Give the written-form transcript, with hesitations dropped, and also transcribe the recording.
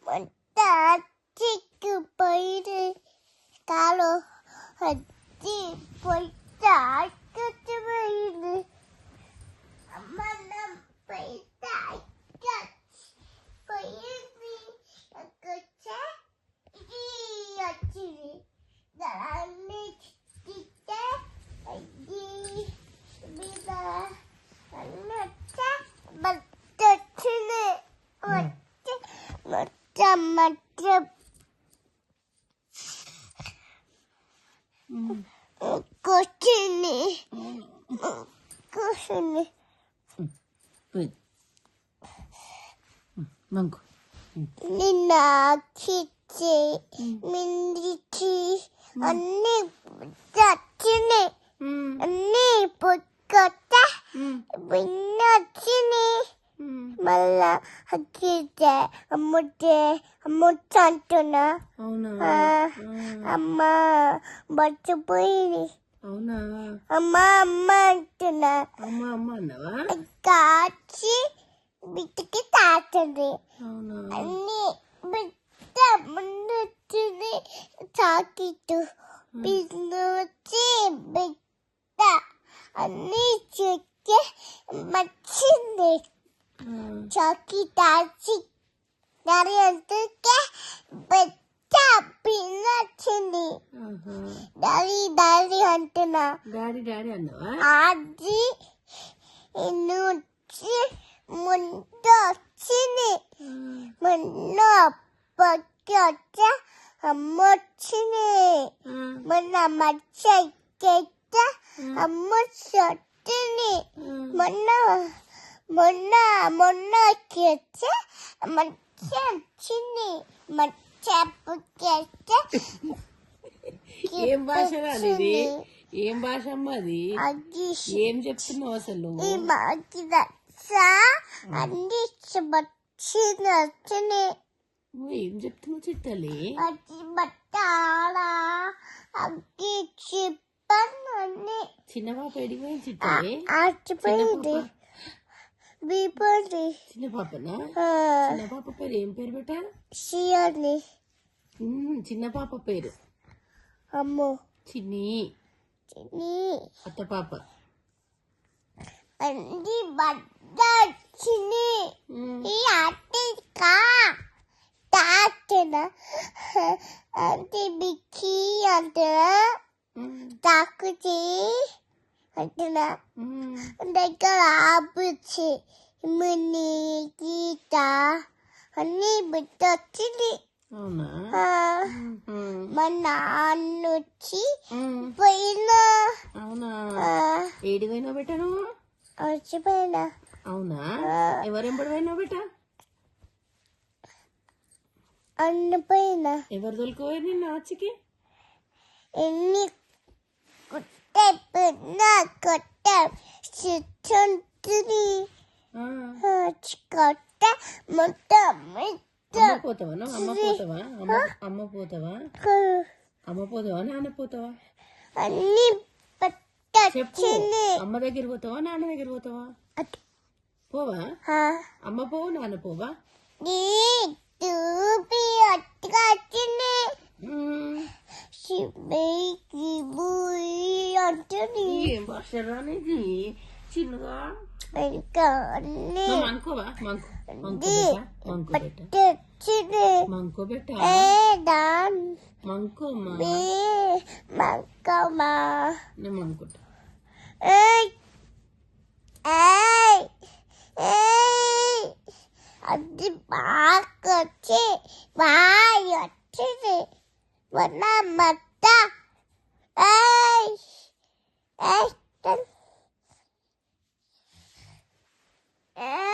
Mata chicken pointed. Carlo had deep point that got the rain. A man played that catch. For me, a good chat. That I make it there. I did be there. I'm not that, but the chili. Mata. Kucini. Wait. Mango. Nina Kitty. Mindichi. Ani Dachini. Ani Pukota. Winachini. Mala Hakite. Amutantuna. అవునా Amma Bachapuri. అవునా Amma Mantuna. అమ్మ అమ్మ అన్నావా Kachi. Bitiki Tatari. అవునా Ani బిడ్డ ముందుని తాకితూ పిలుచి బిడ్డ అన్ని చెక్కి మచ్చింది చాకి తాచి దాని అంతకే బిడ్డ పిల్లొచ్చింది దారి అంటున్నా డాడీ డాడీ అన్నావా అది నుంచి ముందు వచ్చింది మొన్న పక్కి వచ్చా అమ్మ వచ్చింది మొన్న మచ్చ ఎక్కేట అమ్మ చట్టింది మొన్న మొన్న మొన్న వచ్చి మచ్చ వచ్చింది మచ్చ పుక్కేస్తే ఏం భాష రానిది ఏం భాష అమ్మ అది అది ఏం చెప్తున్నావు అసలు ఈ మాకి అన్ని వచ్చింది నువ్వు ఏం చెప్తున్నావు చిట్టాలి అది బట్టాలా అగ్గి చెప్పని చిన్న పాప ఎడిపోయింది చిట్టాలి ఆచిపోయింది బీపోయింది చిన్న పాపనా చిన్న పాప పేరు ఏం పేరు బేటా షియని చిన్న పాప పేరు అమ్మో చిన్ని చిన్ని అత్త పాప అన్ని బట్ట చిన్ని ఈ అట్టికా తాటిన అంటే బిక్కి అంటున్నా తాకుచి అంటున్నా దగ్గర ఆపుచి ముని గీత అన్ని బిడ్డ వచ్చింది అవునా మా నాన్న వచ్చి పోయినా అవునా ఏడి పోయినావు బేటా నువ్వు వచ్చిపోయినా అవునా ఎవరెంబడి పోయినావు బేటా అన్నపోయినా ఎవరు తోలుకోవాలి నిన్న ఆచికి ఎన్ని కుట్టే పెన్నా కొట్ట చిచ్చుంటుంది కొట్ట మొత్తం అమ్మ పోతావా నువ్వు అమ్మ పోతావా అమ్మ పోతావా అమ్మ పోతావా నాన్న పోతావా అన్ని చెప్పు అమ్మ దగ్గర పోతావా నాన్న దగ్గర పోతావా పోవా అమ్మ పోవు నాన్న పోవా చూపి అట్టుగా వచ్చింది శివకి బూయి అంటుంది ఏం భాష రానిది చిన్నగా ఇంకా అన్ని మంకోవా పట్టొచ్చింది మంకో బెట్ట దాన్ మంకోమ్మా మంకమ్మా నేను మంకుంటా అది బాగా వచ్చి బాగా వచ్చింది మొన్న మత్త ఏ